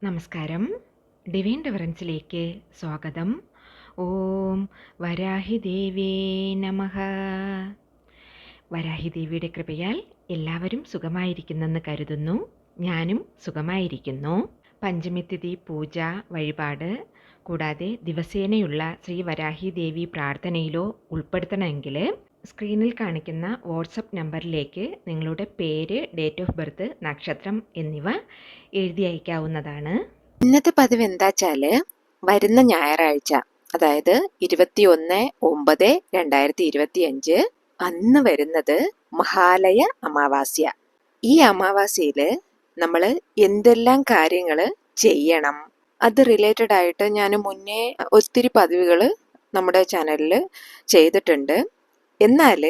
നമസ്കാരം. ഡിവൈൻ ഡിഫറൻസിലേക്ക് സ്വാഗതം. ഓം വരാഹി ദേവേ നമഃ. വരാഹി ദേവിയുടെ കൃപയാൽ എല്ലാവരും സുഖമായിരിക്കുന്നെന്ന് കരുതുന്നു. ഞാനും സുഖമായിരിക്കുന്നു. പഞ്ചമിതിഥി പൂജ വഴിപാട് കൂടാതെ ദിവസേനയുള്ള ശ്രീ വരാഹി ദേവി പ്രാർത്ഥനയിലോ ഉൾപ്പെടുത്തണമെങ്കിൽ സ്ക്രീനിൽ കാണിക്കുന്ന വാട്സപ്പ് നമ്പറിലേക്ക് നിങ്ങളുടെ പേര്, ഡേറ്റ് ഓഫ് ബർത്ത്, നക്ഷത്രം എന്നിവ എഴുതി അയക്കാവുന്നതാണ്. ഇന്നത്തെ പതിവ് എന്താച്ചാല് വരുന്ന ഞായറാഴ്ച, അതായത് 21/9/2025 അന്ന് വരുന്നത് മഹാലയ അമാവാസ്യ. ഈ അമാവാസ്യയില് നമ്മൾ എന്തെല്ലാം കാര്യങ്ങൾ ചെയ്യണം, അത് റിലേറ്റഡ് ആയിട്ട് ഞാൻ മുന്നേ ഒത്തിരി പതിവുകൾ നമ്മുടെ ചാനലിൽ ചെയ്തിട്ടുണ്ട്. എന്നാൽ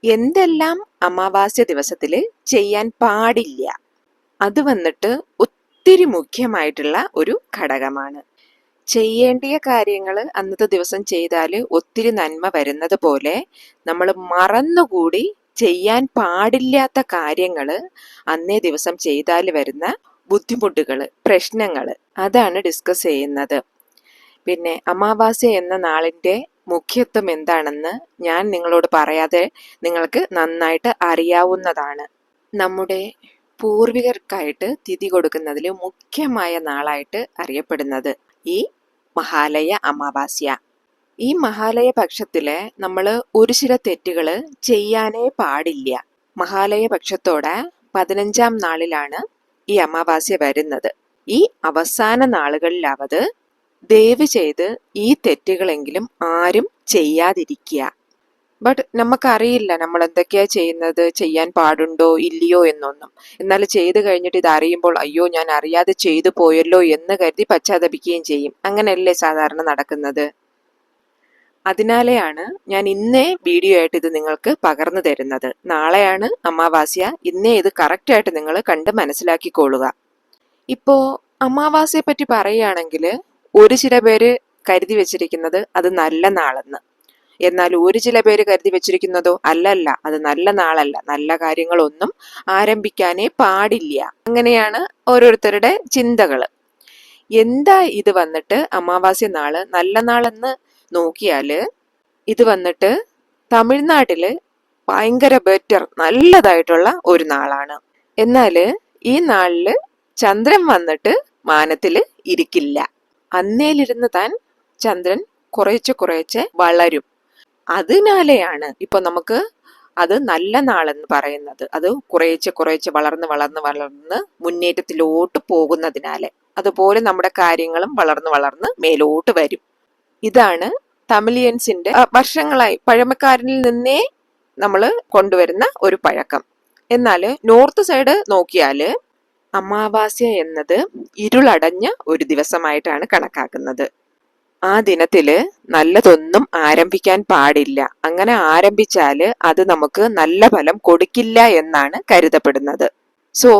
എന്തെല്ലാം അമാവാസ്യ ദിവസത്തിൽ ചെയ്യാൻ പാടില്ല, അത് വന്നിട്ട് ഒത്തിരി മുഖ്യമായിട്ടുള്ള ഒരു ഘടകമാണ്. ചെയ്യേണ്ടിയ കാര്യങ്ങൾ അന്നത്തെ ദിവസം ചെയ്താൽ ഒത്തിരി നന്മ വരുന്നത് പോലെ നമ്മൾ മറന്നുകൂടി ചെയ്യാൻ പാടില്ലാത്ത കാര്യങ്ങൾ അന്നേ ദിവസം ചെയ്താൽ വരുന്ന ബുദ്ധിമുട്ടുകൾ, പ്രശ്നങ്ങൾ, അതാണ് ഡിസ്കസ് ചെയ്യുന്നത്. പിന്നെ അമാവാസ്യ എന്ന നാളിൻ്റെ മുഖ്യത്വം എന്താണെന്ന് ഞാൻ നിങ്ങളോട് പറയാതെ നിങ്ങൾക്ക് നന്നായിട്ട് അറിയാവുന്നതാണ്. നമ്മുടെ പൂർവികർക്കായിട്ട് തിഥി കൊടുക്കുന്നതിൽ മുഖ്യമായ നാളായിട്ട് അറിയപ്പെടുന്നത് ഈ മഹാലയ അമാവാസ്യ. ഈ മഹാലയ പക്ഷത്തില് നമ്മൾ ഒരു ചില തെറ്റുകൾ ചെയ്യാനേ പാടില്ല. മഹാലയ പക്ഷത്തോടെ 15-ാം നാളിലാണ് ഈ അമാവാസ്യ വരുന്നത്. ഈ അവസാന നാളുകളിലാവത് ദയവ് ചെയ്ത് ഈ തെറ്റുകളെങ്കിലും ആരും ചെയ്യാതിരിക്കുക. ബട്ട് നമുക്കറിയില്ല നമ്മൾ എന്തൊക്കെയാ ചെയ്യുന്നത്, ചെയ്യാൻ പാടുണ്ടോ ഇല്ലയോ എന്നൊന്നും. എന്നാൽ ചെയ്തു കഴിഞ്ഞിട്ട് ഇത് അറിയുമ്പോൾ അയ്യോ ഞാൻ അറിയാതെ ചെയ്തു പോയല്ലോ എന്ന് കരുതി പശ്ചാത്തപിക്കുകയും ചെയ്യും. അങ്ങനെയല്ലേ സാധാരണ നടക്കുന്നത്. അതിനാലെയാണ് ഞാൻ ഇന്നേ വീഡിയോ ആയിട്ട് ഇത് നിങ്ങൾക്ക് പകർന്നു തരുന്നത്. നാളെയാണ് അമാവാസ്യ, ഇന്നേ ഇത് കറക്റ്റ് ആയിട്ട് നിങ്ങൾ കണ്ട് മനസ്സിലാക്കിക്കൊള്ളുക. ഇപ്പോ അമാവാസ്യയെ പറ്റി പറയുകയാണെങ്കിൽ ഒരു ചില പേര് കരുതി വെച്ചിരിക്കുന്നത് അത് നല്ല നാളെന്ന്. എന്നാൽ ഒരു ചില പേര് കരുതി വെച്ചിരിക്കുന്നതോ അല്ലല്ല, അത് നല്ല നാളല്ല, നല്ല കാര്യങ്ങളൊന്നും ആരംഭിക്കാനേ പാടില്ല. അങ്ങനെയാണ് ഓരോരുത്തരുടെ ചിന്തകൾ. എന്താ ഇത് വന്നിട്ട് അമാവാസ്യ നാള് നല്ല നാളെന്ന് നോക്കിയാല് ഇത് വന്നിട്ട് തമിഴ്നാട്ടില് ഭയങ്കര ബെറ്റർ, നല്ലതായിട്ടുള്ള ഒരു നാളാണ്. എന്നാല് ഈ നാളില് ചന്ദ്രൻ വന്നിട്ട് മാനത്തില് ഇരിക്കില്ല. അന്നേലിരുന്ന് താൻ ചന്ദ്രൻ കുറേശ്ശെ വളരും. അതിനാലെയാണ് ഇപ്പൊ നമുക്ക് അത് നല്ല നാളെന്ന് പറയുന്നത്. അത് കുറേശ്ശെ വളർന്ന് മുന്നേറ്റത്തിലോട്ട് പോകുന്നതിനാലെ. അതുപോലെ നമ്മുടെ കാര്യങ്ങളും വളർന്ന് മേലോട്ട് വരും. ഇതാണ് തമിഴിയൻസിന്റെ വർഷങ്ങളായി പഴമക്കാരനിൽ നിന്നേ നമ്മൾ കൊണ്ടുവരുന്ന ഒരു പഴക്കം. എന്നാല് നോർത്ത് സൈഡ് നോക്കിയാല് അമാവാസ്യ എന്നത് ഇരുളടഞ്ഞ ഒരു ദിവസമായിട്ടാണ് കണക്കാക്കുന്നത്. ആ ദിനത്തില് നല്ലതൊന്നും ആരംഭിക്കാൻ പാടില്ല. അങ്ങനെ ആരംഭിച്ചാല് അത് നമുക്ക് നല്ല ഫലം കൊടുക്കില്ല എന്നാണ് കരുതപ്പെടുന്നത്. സോ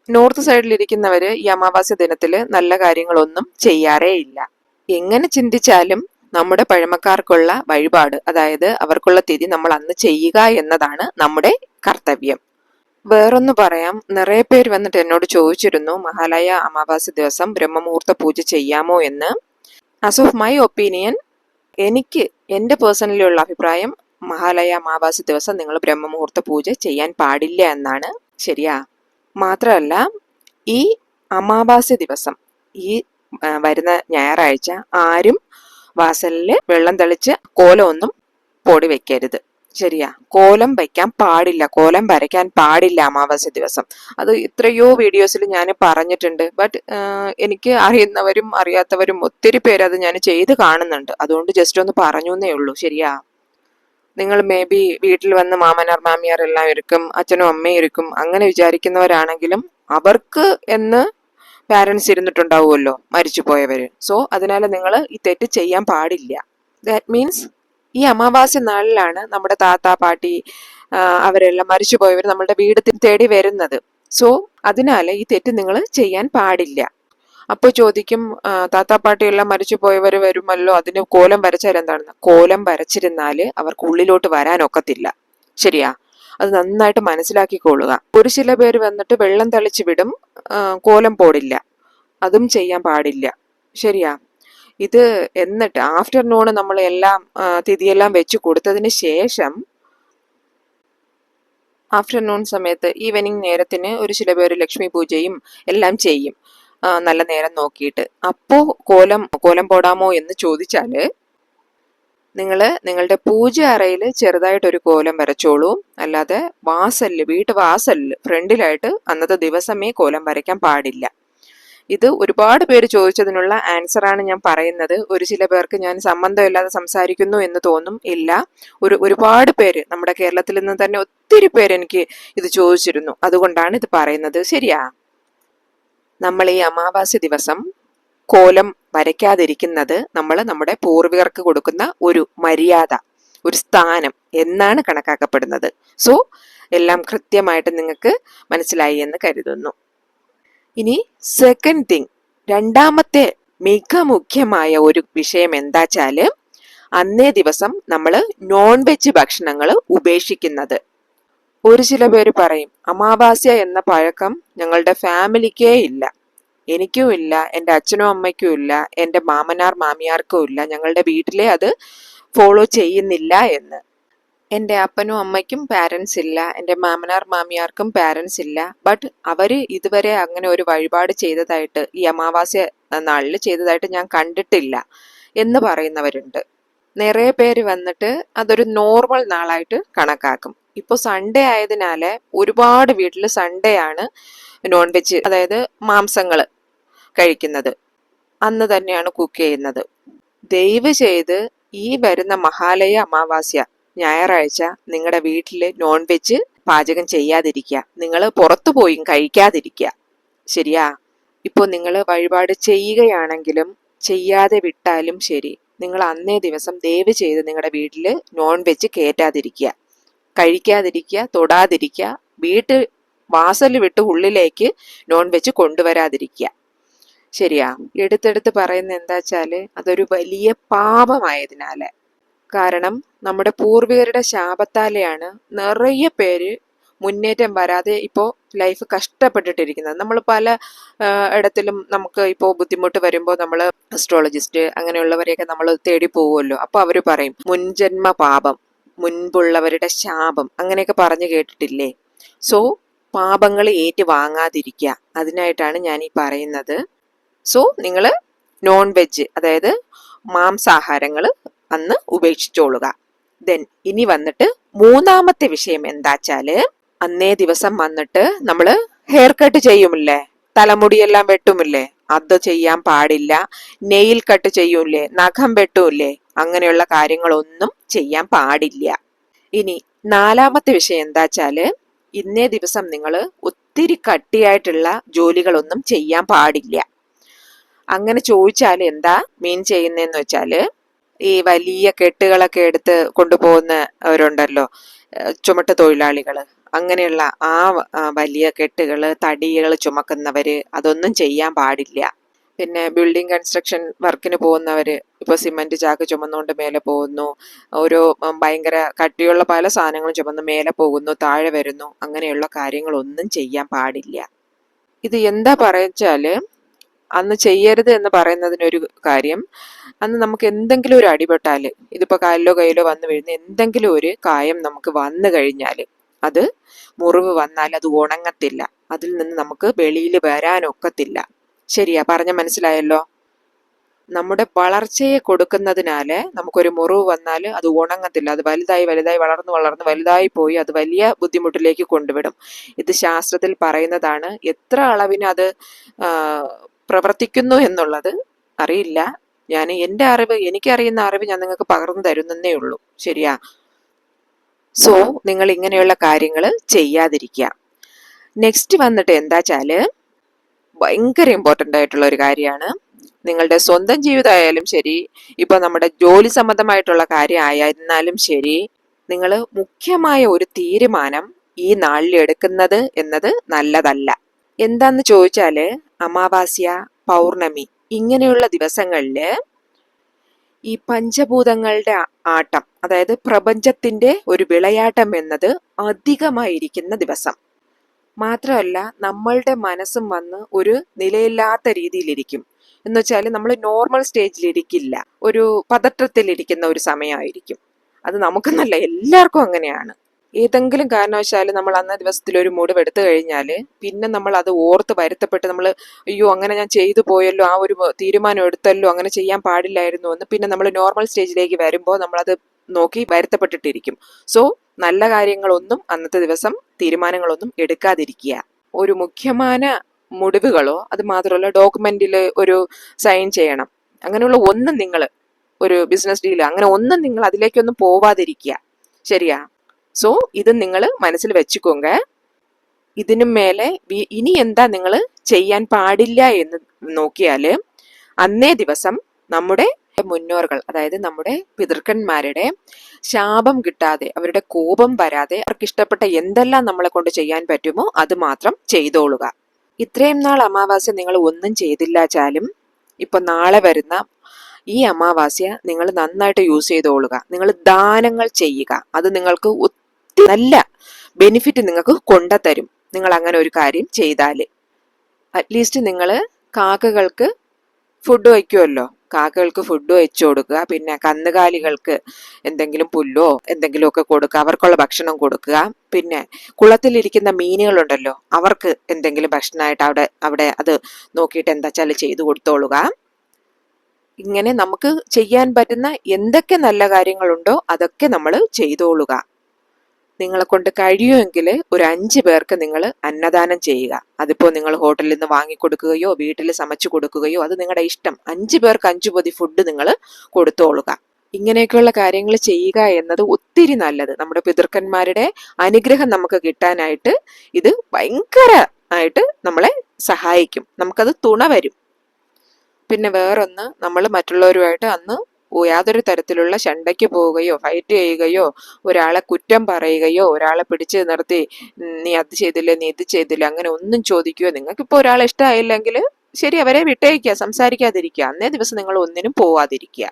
നോർത്ത് സൈഡിലിരിക്കുന്നവര് ഈ അമാവാസ്യ ദിനത്തില് നല്ല കാര്യങ്ങളൊന്നും ചെയ്യാറേ ഇല്ല. എങ്ങനെ ചിന്തിച്ചാലും നമ്മുടെ പഴമക്കാർക്കുള്ള വഴിപാട്, അതായത് അവർക്കുള്ള തിഥി നമ്മൾ അന്ന് ചെയ്യുക എന്നതാണ് നമ്മുടെ കർത്തവ്യം. വേറൊന്ന് പറയാം, നിറയെ പേര് വന്നിട്ട് എന്നോട് ചോദിച്ചിരുന്നു മഹാലയ അമാവാസ്യ ദിവസം ബ്രഹ്മമുഹൂർത്ത പൂജ ചെയ്യാമോ എന്ന്. ആസ് ഓഫ് മൈ ഒപ്പീനിയൻ, എനിക്ക് എൻ്റെ പേഴ്സണലി ഉള്ള അഭിപ്രായം മഹാലയ അമാവാസ്യ ദിവസം നിങ്ങൾ ബ്രഹ്മമുഹൂർത്ത പൂജ ചെയ്യാൻ പാടില്ല എന്നാണ്. ശരിയാ? മാത്രമല്ല, ഈ അമാവാസ്യ ദിവസം, ഈ വരുന്ന ഞായറാഴ്ച ആരും വാസലില് വെള്ളം തളിച്ച് കോലമൊന്നും പൊടി വെക്കരുത്. ശരിയാ? കോലം വയ്ക്കാൻ പാടില്ല, കോലം വരയ്ക്കാൻ പാടില്ല അമാവാസ്യ ദിവസം. അത് എത്രയോ വീഡിയോസിൽ ഞാൻ പറഞ്ഞിട്ടുണ്ട്. ബട്ട് എനിക്ക് അറിയുന്നവരും അറിയാത്തവരും ഒത്തിരി പേര് അത് ഞാൻ ചെയ്ത് കാണുന്നുണ്ട്. അതുകൊണ്ട് ജസ്റ്റ് ഒന്ന് പറഞ്ഞു എന്നേ ഉള്ളൂ. ശരിയാ? നിങ്ങൾ മേ ബി വീട്ടിൽ വന്ന് മാമനാർ മാമിയാർ എല്ലാം ഇരിക്കും, അച്ഛനും അമ്മയും ഇരിക്കും, അങ്ങനെ വിചാരിക്കുന്നവരാണെങ്കിലും അവർക്ക് എന്ന് പാരൻസ് ഇരുന്നിട്ടുണ്ടാവുമല്ലോ, മരിച്ചു പോയവര്. സോ അതിനാൽ നിങ്ങൾ ഈ തെറ്റ് ചെയ്യാൻ പാടില്ല. ദാറ്റ് മീൻസ് ഈ അമാവാസ്യ നാളിലാണ് നമ്മുടെ താത്ത പാട്ടി അവരെല്ലാം മരിച്ചുപോയവർ നമ്മളുടെ വീട് തേടി വരുന്നത്. സോ അതിനാല് ഈ തെറ്റ് നിങ്ങൾ ചെയ്യാൻ പാടില്ല. അപ്പോൾ ചോദിക്കും, താത്താപ്പാട്ടിയെല്ലാം മരിച്ചു പോയവർ വരുമല്ലോ, അതിന് കോലം വരച്ചാൽ എന്താണെന്ന്. കോലം വരച്ചിരുന്നാല് അവർക്ക് ഉള്ളിലോട്ട് വരാനൊക്കത്തില്ല. ശരിയാ? അത് നന്നായിട്ട് മനസ്സിലാക്കിക്കൊള്ളുക. ഒരു ചില പേര് വന്നിട്ട് വെള്ളം തളിച്ചു വിടും, കോലം പോടില്ല. അതും ചെയ്യാൻ പാടില്ല. ശരിയാ. ഇത് എന്നിട്ട് ആഫ്റ്റർനൂൺ നമ്മൾ എല്ലാം തിഥിയെല്ലാം വെച്ച് കൊടുത്തതിന് ശേഷം ആഫ്റ്റർനൂൺ സമയത്ത് ഈവനിങ് നേരത്തിന് ഒരു ചില പേര് ലക്ഷ്മി പൂജയും എല്ലാം ചെയ്യും, നല്ല നേരം നോക്കിയിട്ട്. അപ്പോ കോലം പോടാമോ എന്ന് ചോദിച്ചാല് നിങ്ങൾ നിങ്ങളുടെ പൂജ അറയിൽ ചെറുതായിട്ടൊരു കോലം വരച്ചോളൂ. അല്ലാതെ വീട്ടു വാസലില് ഫ്രണ്ടിലായിട്ട് അന്നത്തെ ദിവസമേ കോലം വരയ്ക്കാൻ പാടില്ല. ഇത് ഒരുപാട് പേര് ചോദിച്ചതിനുള്ള ആൻസറാണ് ഞാൻ പറയുന്നത്. ഒരു ചില പേർക്ക് ഞാൻ സംബന്ധമില്ലാതെ സംസാരിക്കുന്നു എന്ന് തോന്നും. ഇല്ല, ഒരുപാട് പേര് നമ്മുടെ കേരളത്തിൽ നിന്ന് തന്നെ ഒത്തിരി പേര് എനിക്ക് ഇത് ചോദിച്ചിരുന്നു. അതുകൊണ്ടാണ് ഇത് പറയുന്നത്. ശരിയാ. നമ്മൾ ഈ അമാവാസ്യ ദിവസം കോലം വരയ്ക്കാതിരിക്കുന്നത് നമ്മൾ നമ്മുടെ പൂർവികർക്ക് കൊടുക്കുന്ന ഒരു മര്യാദ, ഒരു സ്ഥാനം എന്നാണ് കണക്കാക്കപ്പെടുന്നത്. സോ എല്ലാം കൃത്യമായിട്ട് നിങ്ങൾക്ക് മനസ്സിലായി എന്ന് കരുതുന്നു. ഇനി സെക്കൻഡ് തിങ്, രണ്ടാമത്തെ മിക മുഖ്യമായ ഒരു വിഷയം എന്താച്ചാല് അന്നേ ദിവസം നമ്മൾ നോൺ വെജ് ഭക്ഷണങ്ങൾ ഉപേക്ഷിക്കുന്നത്. ഒരു ചില പേര് പറയും അമാവാസ്യ എന്ന പഴക്കം ഞങ്ങളുടെ ഫാമിലിക്കേ ഇല്ല, എനിക്കും ഇല്ല, എൻ്റെ അച്ഛനും അമ്മയ്ക്കും ഇല്ല, എൻ്റെ മാമനാർ മാമിയാർക്കും ഇല്ല, ഞങ്ങളുടെ വീട്ടിലെ അത് ഫോളോ ചെയ്യുന്നില്ല എന്ന്. എൻ്റെ അപ്പനും അമ്മയ്ക്കും പാരൻസ് ഇല്ല, എൻ്റെ മാമനാർ മാമിയാർക്കും പാരൻസ് ഇല്ല, ബട്ട് അവര് ഇതുവരെ അങ്ങനെ ഒരു വഴിപാട് ചെയ്തതായിട്ട് ഈ അമാവാസ്യ നാളിൽ ചെയ്തതായിട്ട് ഞാൻ കണ്ടിട്ടില്ല എന്ന് പറയുന്നവരുണ്ട്. നിറയെ പേര് വന്നിട്ട് അതൊരു നോർമൽ നാളായിട്ട് കണക്കാക്കും. ഇപ്പോൾ സൺഡേ ആയതിനാല് ഒരുപാട് വീട്ടിൽ സൺഡേ ആണ് നോൺ വെജ്, അതായത് മാംസങ്ങൾ കഴിക്കുന്നത്. അന്ന് തന്നെയാണ് കുക്ക് ചെയ്യുന്നത്. ദയവ് ചെയ്ത് ഈ വരുന്ന മഹാലയ അമാവാസ്യ ഞായറാഴ്ച നിങ്ങളുടെ വീട്ടിൽ നോൺ വെജ് പാചകം ചെയ്യാതിരിക്കുക. നിങ്ങൾ പുറത്തു പോയും കഴിക്കാതിരിക്കുക. ശരിയാ. ഇപ്പോൾ നിങ്ങൾ വഴിപാട് ചെയ്യുകയാണെങ്കിലും ചെയ്യാതെ വിട്ടാലും ശരി, നിങ്ങൾ അന്നേ ദിവസം ദയവ് ചെയ്ത് നിങ്ങളുടെ വീട്ടിൽ നോൺ വെജ് കയറ്റാതിരിക്കുക, കഴിക്കാതിരിക്കുക, തൊടാതിരിക്കുക. വീട്ടിൽ വാസൽ വിട്ട് ഉള്ളിലേക്ക് നോൺ വെജ് കൊണ്ടുവരാതിരിക്കുക. ശരിയാ. എടുത്തെടുത്ത് പറയുന്ന എന്താച്ചാല് അതൊരു വലിയ പാപമായതിനാല്. കാരണം നമ്മുടെ പൂർവികരുടെ ശാപത്താലെയാണ് നിറയെ പേര് മുന്നേറ്റം വരാതെ ഇപ്പോൾ ലൈഫ് കഷ്ടപ്പെട്ടിട്ടിരിക്കുന്നത്. നമ്മൾ പല ഇടത്തിലും നമുക്ക് ഇപ്പോൾ ബുദ്ധിമുട്ട് വരുമ്പോൾ നമ്മൾ അസ്ട്രോളജിസ്റ്റ് അങ്ങനെയുള്ളവരെയൊക്കെ നമ്മൾ തേടി പോകുമല്ലോ. അപ്പൊ അവര് പറയും മുൻജന്മ പാപം, മുൻപുള്ളവരുടെ ശാപം, അങ്ങനെയൊക്കെ പറഞ്ഞു കേട്ടിട്ടില്ലേ? സോ പാപങ്ങൾ ഏറ്റു വാങ്ങാതിരിക്കുക, അതിനായിട്ടാണ് ഞാൻ ഈ പറയുന്നത്. സോ നിങ്ങൾ നോൺ വെജ്, അതായത് മാംസാഹാരങ്ങൾ അന്ന് ഉപേക്ഷിച്ചോളുക. ദെൻ ഇനി വന്നിട്ട് മൂന്നാമത്തെ വിഷയം എന്താച്ചാല് അന്നേ ദിവസം വന്നിട്ട് നമ്മള് ഹെയർ കട്ട് ചെയ്യുമില്ലേ, തലമുടിയെല്ലാം വെട്ടുമില്ലേ, അത് ചെയ്യാൻ പാടില്ല. നെയിൽ കട്ട് ചെയ്യൂലേ, നഖം വെട്ടൂല്ലേ, അങ്ങനെയുള്ള കാര്യങ്ങളൊന്നും ചെയ്യാൻ പാടില്ല. ഇനി നാലാമത്തെ വിഷയം എന്താച്ചാല് ഇന്നേ ദിവസം നിങ്ങൾ ഒത്തിരി കട്ടിയായിട്ടുള്ള ജോലികളൊന്നും ചെയ്യാൻ പാടില്ല. അങ്ങനെ ചോദിച്ചാൽ എന്താ മീൻ ചെയ്യുന്നതെന്ന് വെച്ചാല് ഈ വലിയ കെട്ടുകളൊക്കെ എടുത്ത് കൊണ്ടുപോകുന്നവരുണ്ടല്ലോ, ചുമട്ട് തൊഴിലാളികള്, അങ്ങനെയുള്ള ആ വലിയ കെട്ടുകള്, തടികൾ ചുമക്കുന്നവര്, അതൊന്നും ചെയ്യാൻ പാടില്ല. പിന്നെ ബിൽഡിംഗ് കൺസ്ട്രക്ഷൻ വർക്കിന് പോകുന്നവര് ഇപ്പൊ സിമന്റ് ചാക്ക് ചുമന്നുകൊണ്ട് മേലെ പോകുന്നു, ഓരോ ഭയങ്കര കട്ടിയുള്ള പല സാധനങ്ങളും ചുമന്ന് മേലെ പോകുന്നു, താഴെ വരുന്നു, അങ്ങനെയുള്ള കാര്യങ്ങളൊന്നും ചെയ്യാൻ പാടില്ല. ഇത് എന്താ പറയച്ചാല് അന്ന് ചെയ്യരുത് എന്ന് പറയുന്നതിനൊരു കാര്യം, അന്ന് നമുക്ക് എന്തെങ്കിലും ഒരു അടിപെട്ടാല്, ഇതിപ്പോ കാലിലോ കയ്യിലോ വന്നു വീഴുന്ന എന്തെങ്കിലും ഒരു കായം നമുക്ക് വന്നു കഴിഞ്ഞാല്, അത് മുറിവ് വന്നാൽ അത് ഉണങ്ങത്തില്ല, അതിൽ നിന്ന് നമുക്ക് വെളിയിൽ വരാനൊക്കത്തില്ല. ശരിയാ, പറഞ്ഞ മനസ്സിലായല്ലോ? നമ്മുടെ വളർച്ചയെ കൊടുക്കുന്നതിനാല് നമുക്കൊരു മുറിവ് വന്നാൽ അത് ഉണങ്ങത്തില്ല, അത് വലുതായി വലുതായി വളർന്ന് വലുതായി പോയി അത് വലിയ ബുദ്ധിമുട്ടിലേക്ക് കൊണ്ടുവിടും. ഇത് ശാസ്ത്രത്തിൽ പറയുന്നതാണ്. എത്ര അളവിന് അത് പ്രവർത്തിക്കുന്നു എന്നുള്ളത് അറിയില്ല. ഞാൻ എൻ്റെ അറിവ്, എനിക്കറിയുന്ന അറിവ് ഞാൻ നിങ്ങൾക്ക് പകർന്നു തരുന്നേ ഉള്ളൂ. ശരിയാ. സോ നിങ്ങൾ ഇങ്ങനെയുള്ള കാര്യങ്ങൾ ചെയ്യാതിരിക്കുക. നെക്സ്റ്റ് വന്നിട്ട് എന്താച്ചാല് ഭയങ്കര ഇമ്പോർട്ടൻ്റ് ആയിട്ടുള്ള ഒരു കാര്യമാണ്. നിങ്ങളുടെ സ്വന്തം ജീവിതമായാലും ശരി, ഇപ്പൊ നമ്മുടെ ജോലി സംബന്ധമായിട്ടുള്ള കാര്യം ആയിരുന്നാലും ശരി, നിങ്ങൾ മുഖ്യമായ ഒരു തീരുമാനം ഈ നാളിൽ എടുക്കുന്നത് എന്നത് നല്ലതല്ല. എന്താന്ന് ചോദിച്ചാല് അമാവാസ്യ, പൗർണമി ഇങ്ങനെയുള്ള ദിവസങ്ങളില് ഈ പഞ്ചഭൂതങ്ങളുടെ ആട്ടം, അതായത് പ്രപഞ്ചത്തിന്റെ ഒരു വിളയാട്ടം എന്നത് അധികമായിരിക്കുന്ന ദിവസം. മാത്രമല്ല നമ്മളുടെ മനസ്സും വന്ന് ഒരു നിലയില്ലാത്ത രീതിയിലിരിക്കും. എന്ന് വെച്ചാൽ നമ്മൾ നോർമൽ സ്റ്റേജിലിരിക്കില്ല, ഒരു പതട്ടത്തിലിരിക്കുന്ന ഒരു സമയമായിരിക്കും. അത് നമുക്കെന്നല്ല, എല്ലാവർക്കും അങ്ങനെയാണ്. ഏതെങ്കിലും കാരണവശാൽ നമ്മൾ അന്നേ ദിവസത്തിൽ ഒരു മുടിവ് എടുത്തു കഴിഞ്ഞാൽ പിന്നെ നമ്മൾ അത് ഓർത്ത് വരുത്തപ്പെട്ട് നമ്മൾ അയ്യോ അങ്ങനെ ഞാൻ ചെയ്തു പോയല്ലോ, ആ ഒരു തീരുമാനം എടുത്തല്ലോ, അങ്ങനെ ചെയ്യാൻ പാടില്ലായിരുന്നു എന്ന് പിന്നെ നമ്മൾ നോർമൽ സ്റ്റേജിലേക്ക് വരുമ്പോൾ നമ്മളത് നോക്കി വരുത്തപ്പെട്ടിട്ടിരിക്കും. സോ നല്ല കാര്യങ്ങളൊന്നും അന്നത്തെ ദിവസം തീരുമാനങ്ങളൊന്നും എടുക്കാതിരിക്കുക. ഒരു മുഖ്യമായ മുടിവുകളോ അത് മാത്രമല്ല ഡോക്യുമെന്റിൽ ഒരു സൈൻ ചെയ്യണം, അങ്ങനെയുള്ള ഒന്നും നിങ്ങൾ ഒരു ബിസിനസ് ഡീൽ അങ്ങനെ ഒന്നും നിങ്ങൾ അതിലേക്കൊന്നും പോവാതിരിക്കുക. ശരിയാ? സോ ഇത് നിങ്ങൾ മനസ്സിൽ വെച്ചുകൊങ്ക. ഇതിനും മേലെ ഇനി എന്താ നിങ്ങൾ ചെയ്യാൻ പാടില്ല എന്ന് നോക്കിയാല് അന്നേ ദിവസം നമ്മുടെ മുന്നോറുകൾ, അതായത് നമ്മുടെ പിതൃക്കന്മാരുടെ ശാപം കിട്ടാതെ, അവരുടെ കോപം വരാതെ അവർക്ക് ഇഷ്ടപ്പെട്ട എന്തെല്ലാം നമ്മളെ കൊണ്ട് ചെയ്യാൻ പറ്റുമോ അത് മാത്രം ചെയ്തോളുക. ഇത്രയും നാൾ അമാവാസ്യ നിങ്ങൾ ഒന്നും ചെയ്തില്ലാച്ചാലും ഇപ്പൊ നാളെ വരുന്ന ഈ അമാവാസ്യ നിങ്ങൾ നന്നായിട്ട് യൂസ് ചെയ്തോളുക. നിങ്ങൾ ദാനങ്ങൾ ചെയ്യുക. അത് നിങ്ങൾക്ക് ഒത്തിരി നല്ല ബെനിഫിറ്റ് നിങ്ങൾക്ക് കൊണ്ടുതരും. നിങ്ങൾ അങ്ങനെ ഒരു കാര്യം ചെയ്താൽ അറ്റ്ലീസ്റ്റ് നിങ്ങൾ കാക്കകൾക്ക് ഫുഡ് വയ്ക്കുമല്ലോ, കാക്കകൾക്ക് ഫുഡ് വെച്ചു കൊടുക്കുക. പിന്നെ കന്നുകാലികൾക്ക് എന്തെങ്കിലും പുല്ലോ എന്തെങ്കിലുമൊക്കെ കൊടുക്കുക, അവർക്കുള്ള ഭക്ഷണം കൊടുക്കുക. പിന്നെ കുളത്തിലിരിക്കുന്ന മീനുകളുണ്ടല്ലോ, അവർക്ക് എന്തെങ്കിലും ഭക്ഷണമായിട്ട് അവിടെ അത് നോക്കിയിട്ട് എന്താ വെച്ചാൽ ചെയ്തു കൊടുത്തോളുക. ഇങ്ങനെ നമുക്ക് ചെയ്യാൻ പറ്റുന്ന എന്തൊക്കെ നല്ല കാര്യങ്ങളുണ്ടോ അതൊക്കെ നമ്മൾ ചെയ്തോളുക. നിങ്ങളെ കൊണ്ട് കഴിയുമെങ്കിൽ ഒരു 5 പേർക്ക് നിങ്ങൾ അന്നദാനം ചെയ്യുക. അതിപ്പോ നിങ്ങൾ ഹോട്ടലിൽ നിന്ന് വാങ്ങിക്കൊടുക്കുകയോ വീട്ടിൽ സமைച്ചു കൊടുക്കുകയോ അത് നിങ്ങളുടെ ഇഷ്ടം. 5 പേർക്ക് 5 പൊതി ഫുഡ് നിങ്ങൾ കൊടുത്തോളുക. ഇങ്ങനെയൊക്കെയുള്ള കാര്യങ്ങൾ ചെയ്യുക എന്നത് ഒത്തിരി നല്ലത്. നമ്മുടെ പിതൃക്കന്മാരുടെ അനുഗ്രഹം നമുക്ക് കിട്ടാനായിട്ട് ഇത് ഭയങ്കരമായിട്ട് നമ്മളെ സഹായിക്കും. നമുക്കത് തുണ വരും. പിന്നെ വേറൊന്ന്, നമ്മൾ മറ്റുള്ളവരുമായിട്ട് അന്ന് യാതൊരു തരത്തിലുള്ള ശണ്ടയ്ക്ക് പോവുകയോ ഫൈറ്റ് ചെയ്യുകയോ ഒരാളെ കുറ്റം പറയുകയോ ഒരാളെ പിടിച്ച് നിർത്തി നീ അത് ചെയ്തില്ല നീ ഇത് ചെയ്തില്ല അങ്ങനെ ഒന്നും ചോദിക്കുകയോ, നിങ്ങൾക്കിപ്പോൾ ഒരാളെ ഇഷ്ടമായില്ലെങ്കിൽ ശരി അവരെ വിട്ടയക്കുക, സംസാരിക്കാതിരിക്കുക. അന്നേ ദിവസം നിങ്ങൾ ഒന്നിനും പോവാതിരിക്കുക.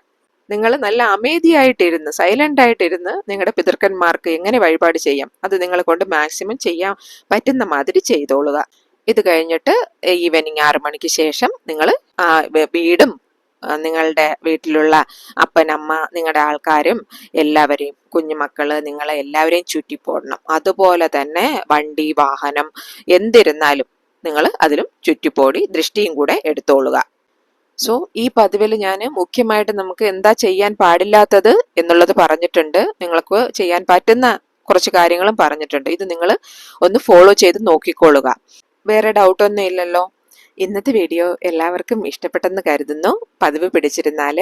നിങ്ങൾ നല്ല അമേധിയായിട്ടിരുന്ന് സൈലന്റ് ആയിട്ടിരുന്ന് നിങ്ങളുടെ പിതൃക്കന്മാർക്ക് എങ്ങനെ വഴിപാട് ചെയ്യാം അത് നിങ്ങളെ കൊണ്ട് മാക്സിമം ചെയ്യാൻ പറ്റുന്ന മാതിരി ചെയ്തോളുക. ഇത് കഴിഞ്ഞിട്ട് ഈവനിങ് 6 മണിക്ക് ശേഷം നിങ്ങൾ വീടും നിങ്ങളുടെ വീട്ടിലുള്ള അപ്പൻ അമ്മ നിങ്ങളുടെ ആൾക്കാരും എല്ലാവരെയും കുഞ്ഞുമക്കള് നിങ്ങളെ എല്ലാവരെയും ചുറ്റിപ്പോടണം. അതുപോലെ തന്നെ വണ്ടി വാഹനം എന്തിരുന്നാലും നിങ്ങൾ അതിലും ചുറ്റിപ്പോടി ദൃഷ്ടിയും കൂടെ എടുത്തോളുക. സോ ഈ പതിവിൽ ഞാൻ മുഖ്യമായിട്ട് നമുക്ക് എന്താ ചെയ്യാൻ പാടില്ലാത്തത് എന്നുള്ളത് പറഞ്ഞിട്ടുണ്ട്. നിങ്ങൾക്ക് ചെയ്യാൻ പറ്റുന്ന കുറച്ച് കാര്യങ്ങളും പറഞ്ഞിട്ടുണ്ട്. ഇത് നിങ്ങൾ ഒന്ന് ഫോളോ ചെയ്ത് നോക്കിക്കോളുക. വേറെ ഡൗട്ടൊന്നും ഇല്ലല്ലോ? ഇന്നത്തെ വീഡിയോ എല്ലാവർക്കും ഇഷ്ടപ്പെട്ടെന്ന് കരുതുന്നു. പതിവ് പിടിച്ചിരുന്നാൽ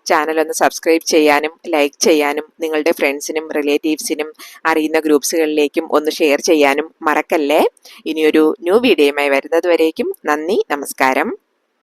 ചാനൽ ഒന്ന് സബ്സ്ക്രൈബ് ചെയ്യാനും ലൈക്ക് ചെയ്യാനും നിങ്ങളുടെ ഫ്രണ്ട്സിനും റിലേറ്റീവ്സിനും അറിയുന്ന ഗ്രൂപ്പ്സുകളിലേക്കും ഒന്ന് ഷെയർ ചെയ്യാനും മറക്കല്ലേ. ഇനിയൊരു ന്യൂ വീഡിയോയുമായി വരുന്നത് വരേക്കും നന്ദി, നമസ്കാരം.